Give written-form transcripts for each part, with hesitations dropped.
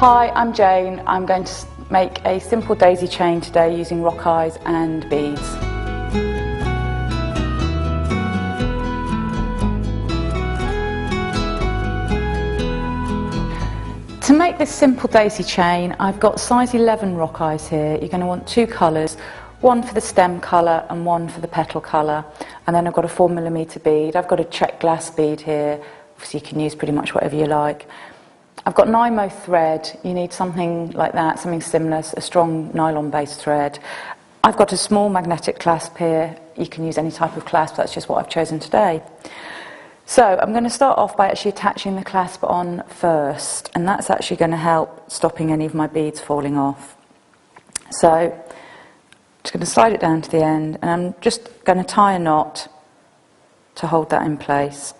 Hi, I'm Jane. I'm going to make a simple daisy chain today using rock eyes and beads. To make this simple daisy chain, I've got size 11 rock eyes here. You're going to want two colours, one for the stem colour and one for the petal colour. And then I've got a 4mm bead. I've got a check glass bead here, so you can use pretty much whatever you like. I've got Nymo thread. You need something like that, something similar, a strong nylon-based thread. I've got a small magnetic clasp here. You can use any type of clasp, that's just what I've chosen today. So I'm going to start off by actually attaching the clasp on first, and that's actually going to help stopping any of my beads falling off. So I'm just going to slide it down to the end, and I'm just going to tie a knot to hold that in place.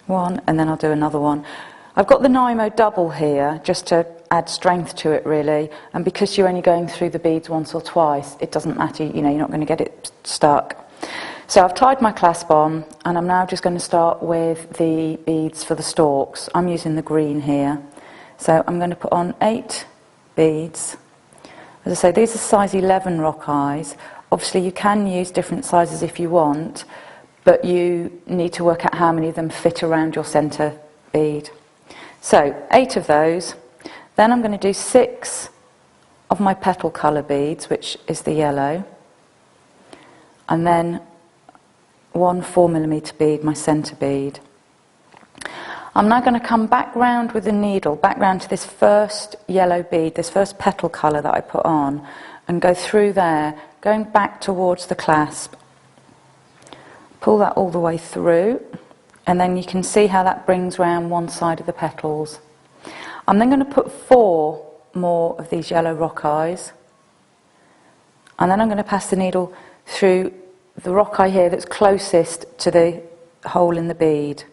One, and then I'll do another one. I've got the Nymo double here just to add strength to it really, and because you're only going through the beads once or twice, it doesn't matter, you know, you're not going to get it stuck. So I've tied my clasp on, and I'm now just going to start with the beads for the stalks. I'm using the green here. So I'm going to put on 8 beads. As I say, these are size 11 rock eyes. Obviously you can use different sizes if you want, but you need to work out how many of them fit around your centre bead. So 8 of those. Then I'm going to do 6 of my petal colour beads, which is the yellow, and then 1 4mm bead, my centre bead. I'm now going to come back round with the needle, back round to this first yellow bead, this first petal colour that I put on, and go through there, going back towards the clasp. Pull that all the way through, and then you can see how that brings round one side of the petals. I'm then going to put 4 more of these yellow rock eyes, and then I'm going to pass the needle through the rock eye here that's closest to the hole in the bead.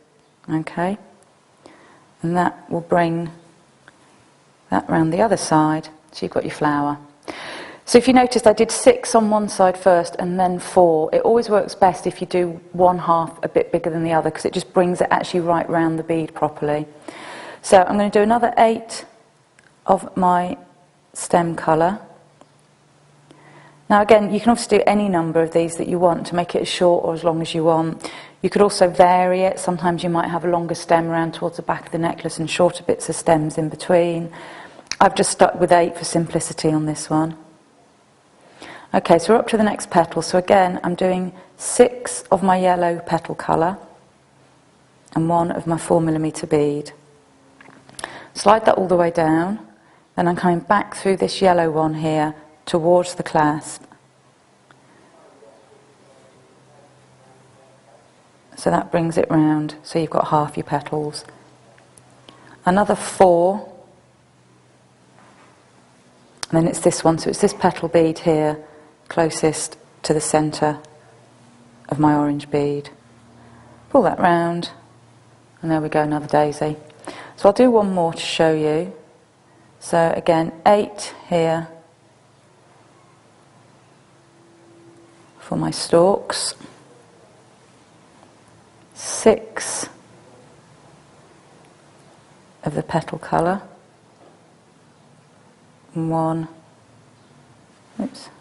Okay, and that will bring that round the other side, so you've got your flower. So if you noticed, I did 6 on one side first and then 4. It always works best if you do one half a bit bigger than the other, because it just brings it actually right round the bead properly. So I'm going to do another 8 of my stem colour. Now again, you can obviously do any number of these that you want to make it as short or as long as you want. You could also vary it. Sometimes you might have a longer stem around towards the back of the necklace and shorter bits of stems in between. I've just stuck with 8 for simplicity on this one. Okay, so we're up to the next petal. So again, I'm doing 6 of my yellow petal colour and 1 of my 4mm bead. Slide that all the way down, then I'm coming back through this yellow one here towards the clasp. So that brings it round, so you've got half your petals. Another 4, and then it's this one, so it's this petal bead here, closest to the centre of my orange bead. Pull that round, and there we go, another daisy. So I'll do one more to show you. So again, 8 here for my stalks, 6 of the petal colour, and 1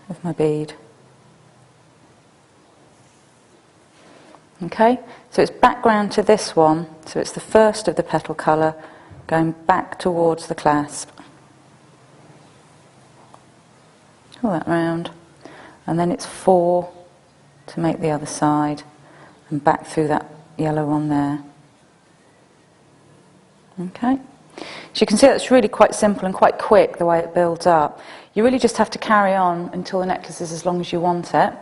of my bead. Okay, so it's back round to this one, so it's the first of the petal colour going back towards the clasp. Pull that round, and then it's 4 to make the other side, and back through that yellow one there. Okay, so you can see that's really quite simple and quite quick the way it builds up. You really just have to carry on until the necklace is as long as you want it.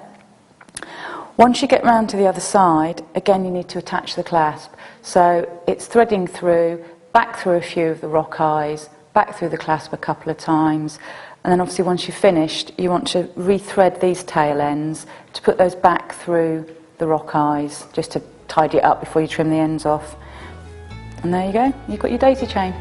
Once you get round to the other side, again you need to attach the clasp. So it's threading through, back through a few of the rock eyes, back through the clasp a couple of times, and then obviously once you've finished, you want to rethread these tail ends to put those back through the rock eyes, just to tidy it up before you trim the ends off. And there you go, you've got your daisy chain.